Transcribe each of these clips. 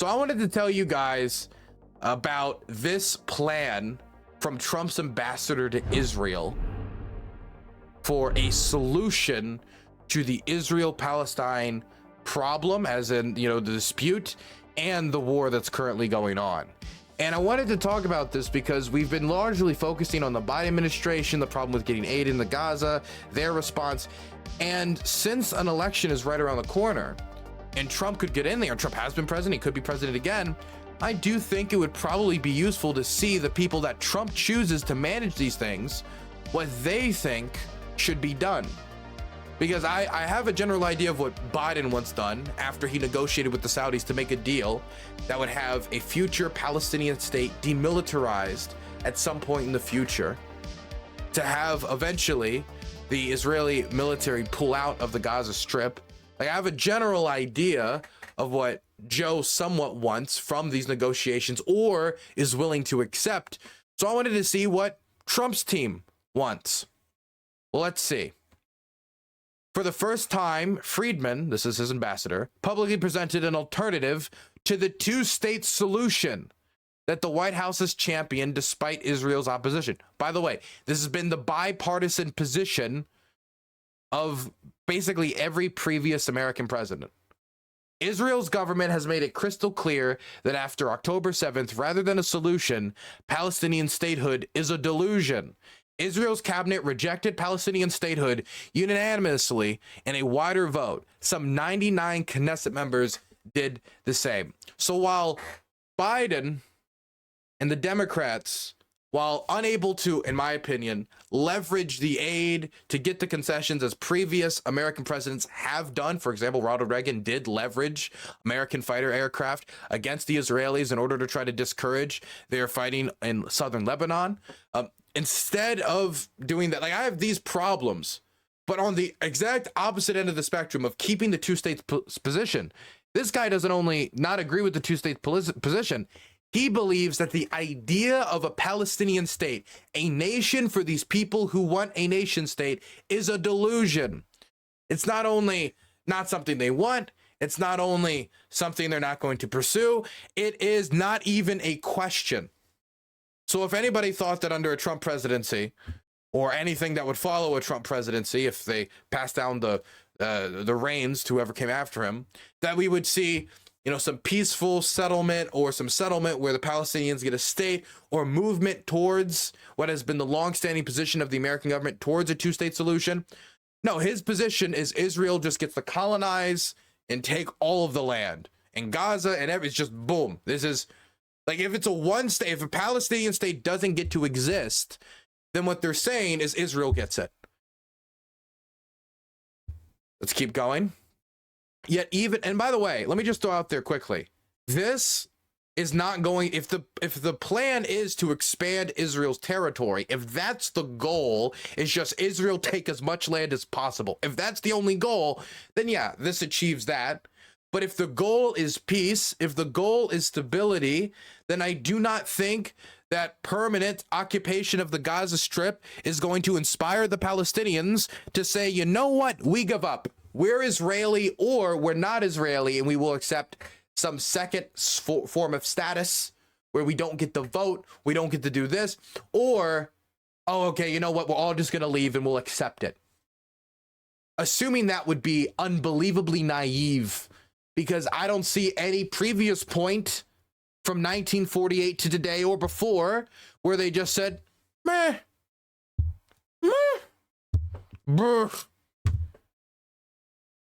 So I wanted to tell you guys about this plan from Trump's ambassador to Israel for a solution to the Israel Palestine problem, as in, the dispute and the war that's currently going on. And I wanted to talk about this because we've been largely focusing on the Biden administration, the problem with getting aid into Gaza, their response. And since an election is right around the corner and Trump could get in there, and Trump has been president, he could be president again, I do think it would probably be useful to see the people that Trump chooses to manage these things, what they think should be done. Because I have a general idea of what Biden once done after he negotiated with the Saudis to make a deal that would have a future Palestinian state demilitarized at some point in the future, to have eventually the Israeli military pull out of the Gaza Strip. Like, I have a general idea of what Joe somewhat wants from these negotiations or is willing to accept. So I wanted to see what Trump's team wants. Well, let's see. For the first time, Friedman, this is his ambassador, publicly presented an alternative to the two-state solution that the White House has championed despite Israel's opposition. By the way, this has been the bipartisan position of basically every previous American president. Israel's government has made it crystal clear that after October 7th, rather than a solution, Palestinian statehood is a delusion. Israel's cabinet rejected Palestinian statehood unanimously in a wider vote. Some 99 Knesset members did the same. So while Biden and the Democrats, while unable to, in my opinion, leverage the aid to get the concessions as previous American presidents have done, for example, Ronald Reagan did leverage American fighter aircraft against the Israelis in order to try to discourage their fighting in southern Lebanon. Instead of doing that, like, I have these problems, but on the exact opposite end of the spectrum of keeping the two states position, this guy doesn't only not agree with the two state position, he believes that the idea of a Palestinian state, a nation for these people who want a nation state, is a delusion. It's not only not something they want, it's not only something they're not going to pursue, it is not even a question. So if anybody thought that under a Trump presidency, or anything that would follow a Trump presidency, if they pass down the reins to whoever came after him, that we would see, some peaceful settlement or some settlement where the Palestinians get a state or movement towards what has been the longstanding position of the American government towards a two-state solution. No, his position is Israel just gets to colonize and take all of the land, and Gaza and it's just boom. This is like, if it's a one state, if a Palestinian state doesn't get to exist, then what they're saying is Israel gets it. Let's keep going. Yet even, and by the way, let me just throw out there quickly, this is not going, if the plan is to expand Israel's territory, if that's the goal, is just Israel take as much land as possible, if that's the only goal, then yeah, this achieves that. But if the goal is peace, if the goal is stability, then I do not think that permanent occupation of the Gaza Strip is going to inspire the Palestinians to say, you know what, we give up. We're Israeli or we're not Israeli, and we will accept some second form of status where we don't get the vote, we don't get to do this, or, oh, okay, you know what, we're all just going to leave and we'll accept it. Assuming that would be unbelievably naive, because I don't see any previous point from 1948 to today or before where they just said, meh, brr.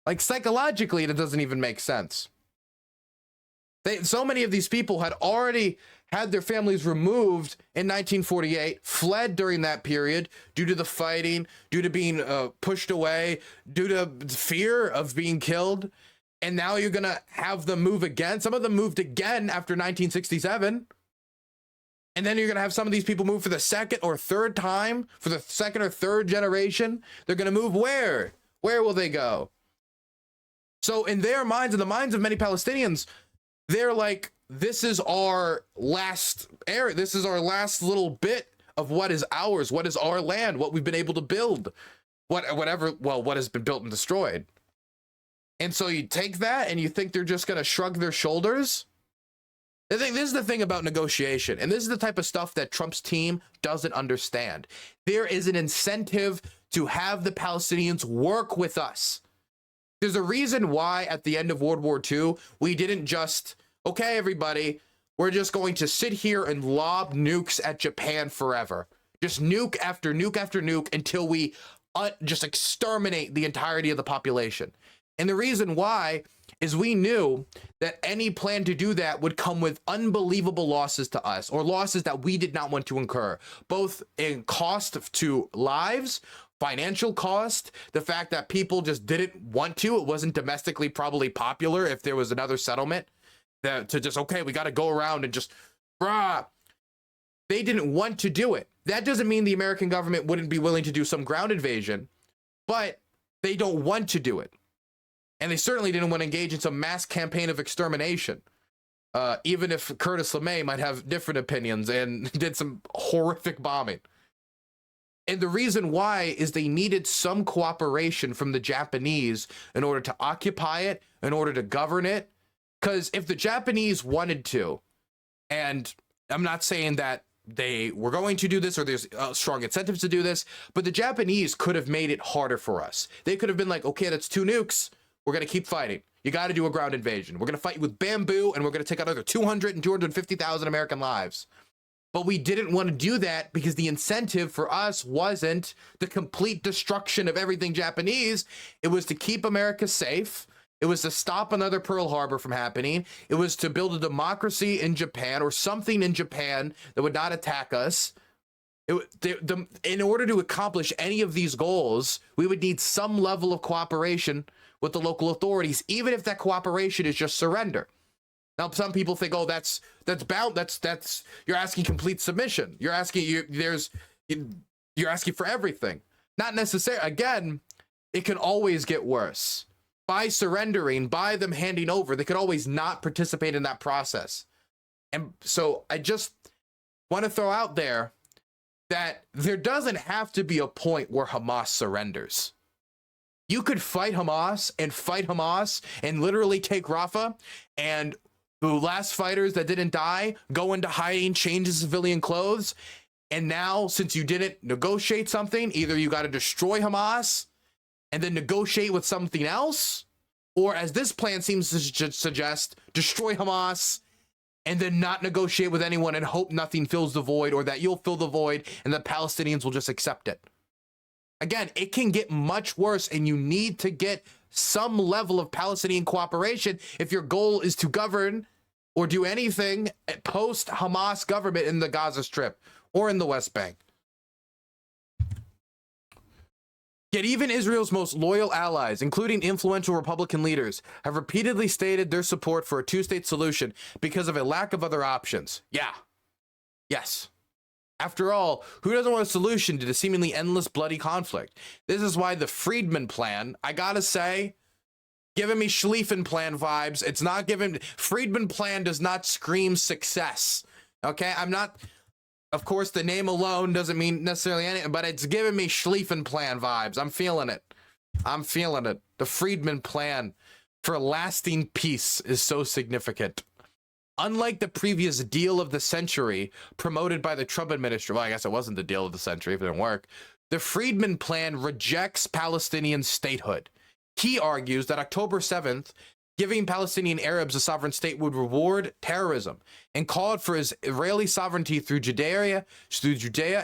Like, psychologically, it doesn't even make sense. So many of these people had already had their families removed in 1948, fled during that period due to the fighting, due to being pushed away, due to fear of being killed. And now you're going to have them move again. Some of them moved again after 1967. And then you're going to have some of these people move for the second or third time, for the second or third generation. They're going to move where? Where will they go? So in their minds, in the minds of many Palestinians, they're like, this is our last area. This is our last little bit of what is ours, what is our land, what we've been able to build, what has been built and destroyed. And so you take that and you think they're just going to shrug their shoulders I think this is the thing about negotiation, and this is the type of stuff that Trump's team doesn't understand. There is an incentive to have the Palestinians work with us. There's a reason why at the end of World War II, we didn't just, okay, everybody, we're just going to sit here and lob nukes at Japan forever. Just nuke after nuke after nuke until we just exterminate the entirety of the population. And the reason why is we knew that any plan to do that would come with unbelievable losses to us, or losses that we did not want to incur, both in cost to lives, financial cost, the fact that people just didn't want to. It wasn't domestically probably popular if there was another settlement to just, okay, we got to go around and just, rah. They didn't want to do it. That doesn't mean the American government wouldn't be willing to do some ground invasion, but they don't want to do it. And they certainly didn't want to engage in some mass campaign of extermination, even if Curtis LeMay might have different opinions and did some horrific bombing. And the reason why is they needed some cooperation from the Japanese in order to occupy it, in order to govern it. Because if the Japanese wanted to, and I'm not saying that they were going to do this or there's strong incentives to do this, but the Japanese could have made it harder for us. They could have been like, okay, that's 2 nukes. We're going to keep fighting. You got to do a ground invasion. We're going to fight you with bamboo, and we're going to take out another 200 and 250,000 American lives. But we didn't want to do that because the incentive for us wasn't the complete destruction of everything Japanese. It was to keep America safe. It was to stop another Pearl Harbor from happening. It was to build a democracy in Japan, or something in Japan that would not attack us. In order to accomplish any of these goals, we would need some level of cooperation with the local authorities, even if that cooperation is just surrender. Now, some people think, oh, that's you're asking complete submission. You're asking for everything. Not necessarily. Again, it can always get worse. By surrendering, by them handing over, they could always not participate in that process. And so I just want to throw out there that there doesn't have to be a point where Hamas surrenders. You could fight Hamas and literally take Rafah, and the last fighters that didn't die go into hiding, change civilian clothes. And now, since you didn't negotiate something, either you got to destroy Hamas and then negotiate with something else, or as this plan seems to suggest, destroy Hamas and then not negotiate with anyone and hope nothing fills the void, or that you'll fill the void and the Palestinians will just accept it. Again, it can get much worse, and you need to get some level of Palestinian cooperation if your goal is to govern or do anything post-Hamas government in the Gaza Strip or in the West Bank. Yet even Israel's most loyal allies, including influential Republican leaders, have repeatedly stated their support for a 2-state solution because of a lack of other options. Yeah. Yes. After all, who doesn't want a solution to the seemingly endless bloody conflict? This is why the Friedman plan, I gotta say, giving me Schlieffen plan vibes. It's not giving, Friedman plan does not scream success. Okay, I'm not, of course, the name alone doesn't mean necessarily anything, but it's giving me Schlieffen plan vibes. I'm feeling it. I'm feeling it. The Friedman plan for lasting peace is so significant. Unlike the previous deal of the century promoted by the Trump administration, well, I guess it wasn't the deal of the century if it didn't work, the Friedman plan rejects Palestinian statehood. He argues that October 7th, giving Palestinian Arabs a sovereign state would reward terrorism, and called for Israeli sovereignty through Judea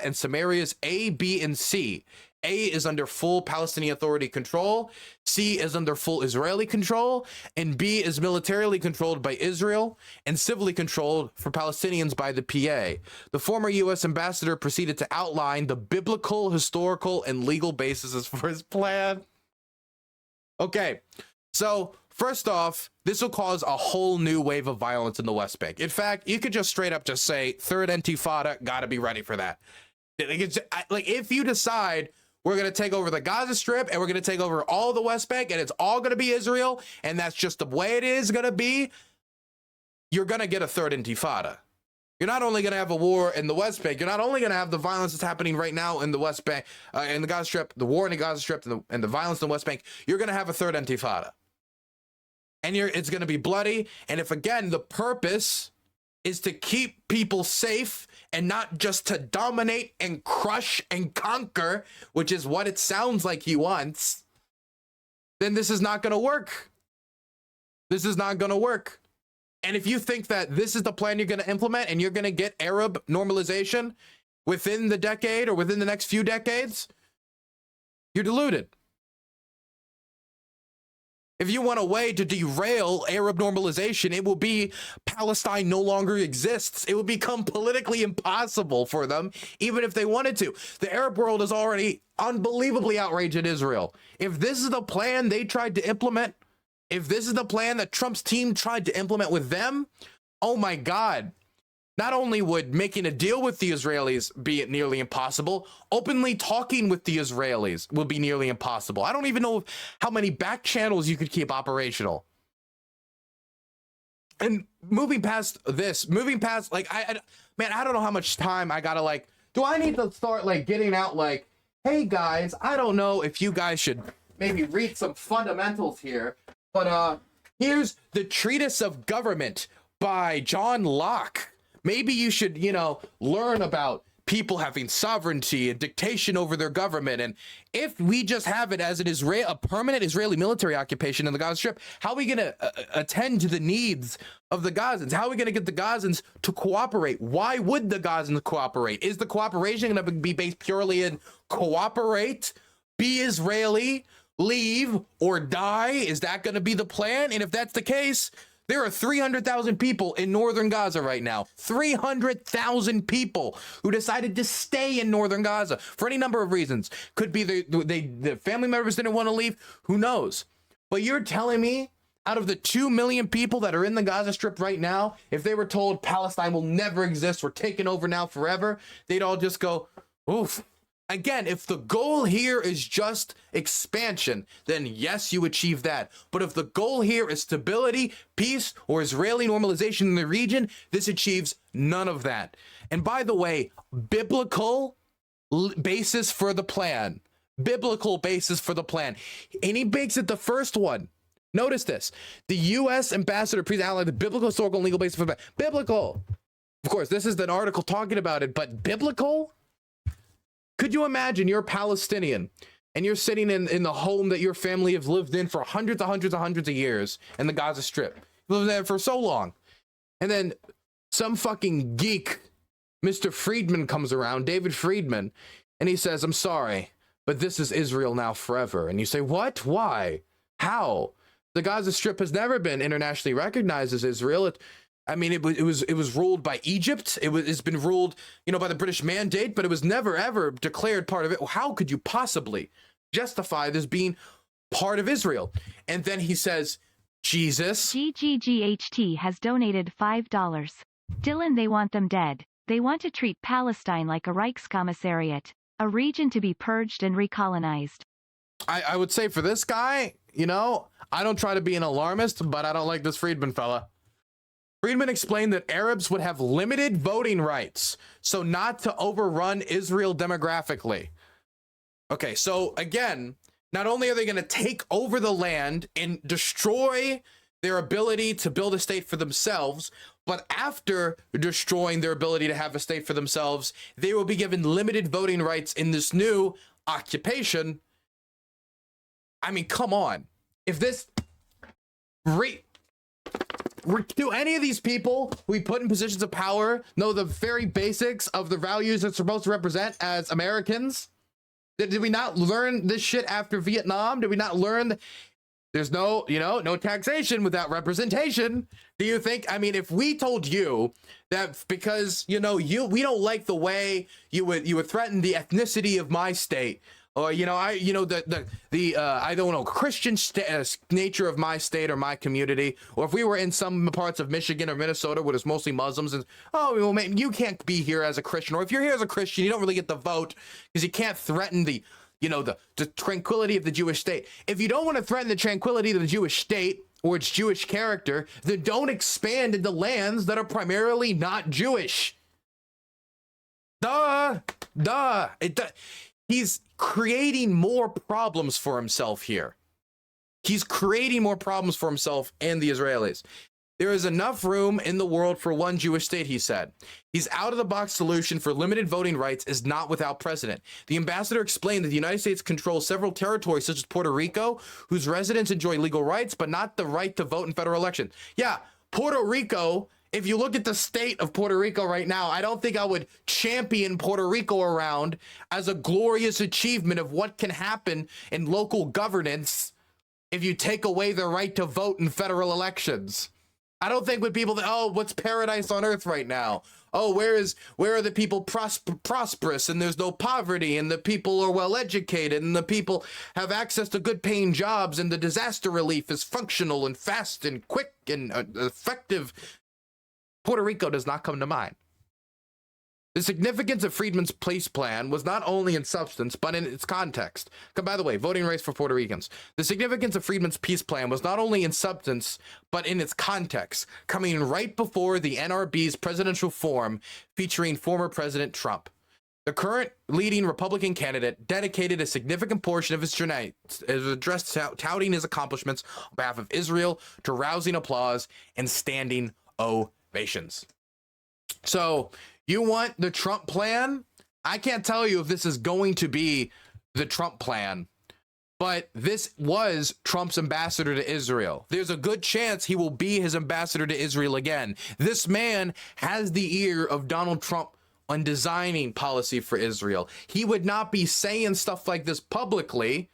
and Samaria's A, B, and C. A is under full Palestinian Authority control, C is under full Israeli control, and B is militarily controlled by Israel and civilly controlled for Palestinians by the PA. The former U.S. ambassador proceeded to outline the biblical, historical, and legal basis for his plan. Okay, so first off, this will cause a whole new wave of violence in the West Bank. In fact, you could just straight up just say, Third Intifada, gotta be ready for that. Like, if you decide we're going to take over the Gaza Strip and we're going to take over all the West Bank and it's all going to be Israel and that's just the way it is going to be, you're going to get a Third Intifada. You're not only going to have a war in the West Bank, you're not only going to have the violence that's happening right now in the West Bank, in the Gaza Strip, the war in the Gaza Strip and the violence in the West Bank, you're going to have a Third Intifada. And it's going to be bloody. And if, again, the purpose is to keep people safe and not just to dominate and crush and conquer, which is what it sounds like he wants, then this is not going to work. This is not going to work. And if you think that this is the plan you're going to implement and you're going to get Arab normalization within the decade or within the next few decades, you're deluded. If you want a way to derail Arab normalization, it will be Palestine no longer exists. It will become politically impossible for them, even if they wanted to. The Arab world is already unbelievably outraged at Israel. If this is the plan they tried to implement, if this is the plan that Trump's team tried to implement with them, oh my God. Not only would making a deal with the Israelis be nearly impossible, openly talking with the Israelis will be nearly impossible. I don't even know how many back channels you could keep operational. And moving past this, like, man, I don't know how much time I gotta, like, do I need to start, like, getting out, like, hey guys, I don't know if you guys should maybe read some fundamentals here, but here's the Treatise of Government by John Locke. Maybe you should, you know, learn about people having sovereignty and dictation over their government. And if we just have it as a permanent Israeli military occupation in the Gaza Strip, how are we going to attend to the needs of the Gazans? How are we going to get the Gazans to cooperate? Why would the Gazans cooperate? Is the cooperation going to be based purely in cooperate, be Israeli, leave, or die? Is that going to be the plan? And if that's the case, there are 300,000 people in northern Gaza right now. 300,000 people who decided to stay in northern Gaza for any number of reasons. Could be the family members didn't want to leave. Who knows? But you're telling me out of the 2 million people that are in the Gaza Strip right now, if they were told Palestine will never exist, we're taking over now forever, they'd all just go, oof. Again, if the goal here is just expansion, then yes, you achieve that. But if the goal here is stability, peace, or Israeli normalization in the region, this achieves none of that. And by the way, biblical basis for the plan. Biblical basis for the plan. And he makes it the first one. Notice this. The U.S. ambassador please outline the biblical, historical, and legal basis for the plan. Biblical. Of course, this is an article talking about it, but biblical? Could you imagine you're Palestinian and you're sitting in the home that your family have lived in for hundreds of years in the Gaza Strip? You lived there for so long. And then some fucking geek, Mr. Friedman, comes around, David Friedman, and he says, I'm sorry, but this is Israel now forever. And you say, what? Why? How? The Gaza Strip has never been internationally recognized as Israel. It was ruled by Egypt. It's been ruled, you know, by the British Mandate, but it was never ever declared part of it. How could you possibly justify this being part of Israel? And then he says, Jesus. GGGHT has donated $5. Dylan, they want them dead. They want to treat Palestine like a Reichskommissariat, a region to be purged and recolonized. I would say for this guy, you know, I don't try to be an alarmist, but I don't like this Friedman fella. Friedman explained that Arabs would have limited voting rights, so not to overrun Israel demographically. Okay, so again, not only are they going to take over the land and destroy their ability to build a state for themselves, but after destroying their ability to have a state for themselves, they will be given limited voting rights in this new occupation. I mean, come on. If this... Do any of these people we put in positions of power know the very basics of the values it's supposed to represent as Americans? Did we not learn this shit after Vietnam? Did we not learn there's no, you know, no taxation without representation? Do you think, I mean, if we told you that because, you know, we don't like the way you would threaten the ethnicity of my state, or, you know, I don't know, Christian nature of my state or my community, or if we were in some parts of Michigan or Minnesota where it's mostly Muslims, and, oh, well, man, you can't be here as a Christian, or if you're here as a Christian, you don't really get the vote because you can't threaten the, you know, the tranquility of the Jewish state. If you don't want to threaten the tranquility of the Jewish state or its Jewish character, then don't expand into lands that are primarily not Jewish. He's creating more problems for himself here. He's creating more problems for himself and the Israelis. There is enough room in the world for one Jewish state, he said. His out-of-the-box solution for limited voting rights is not without precedent. The ambassador explained that the United States controls several territories, such as Puerto Rico, whose residents enjoy legal rights, but not the right to vote in federal elections. Yeah, Puerto Rico, if you look at the state of Puerto Rico right now, I don't think I would champion Puerto Rico around as a glorious achievement of what can happen in local governance if you take away their right to vote in federal elections. I don't think with people that, oh, what's paradise on earth right now? Oh, where are the people prosperous and there's no poverty and the people are well educated and the people have access to good paying jobs and the disaster relief is functional and fast and quick and effective. Puerto Rico does not come to mind. The significance of Friedman's peace plan was not only in substance, but in its context. By the way, voting rights for Puerto Ricans. The significance of Friedman's peace plan was not only in substance, but in its context, coming right before the NRB's presidential forum featuring former President Trump. The current leading Republican candidate dedicated a significant portion of his address touting his accomplishments on behalf of Israel to rousing applause and standing ovations. So, you want the Trump plan? I can't tell you if this is going to be the Trump plan, but this was Trump's ambassador to Israel. There's a good chance he will be his ambassador to Israel again. This man has the ear of Donald Trump on designing policy for Israel. He would not be saying stuff like this publicly,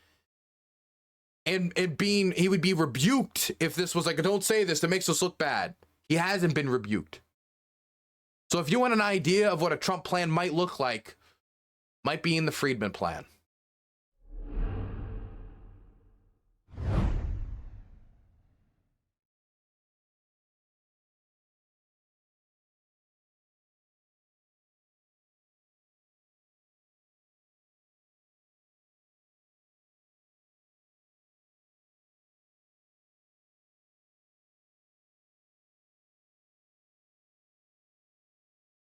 and he would be rebuked if this was like, don't say this, that makes us look bad. He hasn't been rebuked. So if you want an idea of what a Trump plan might look like, might be in the Friedman plan.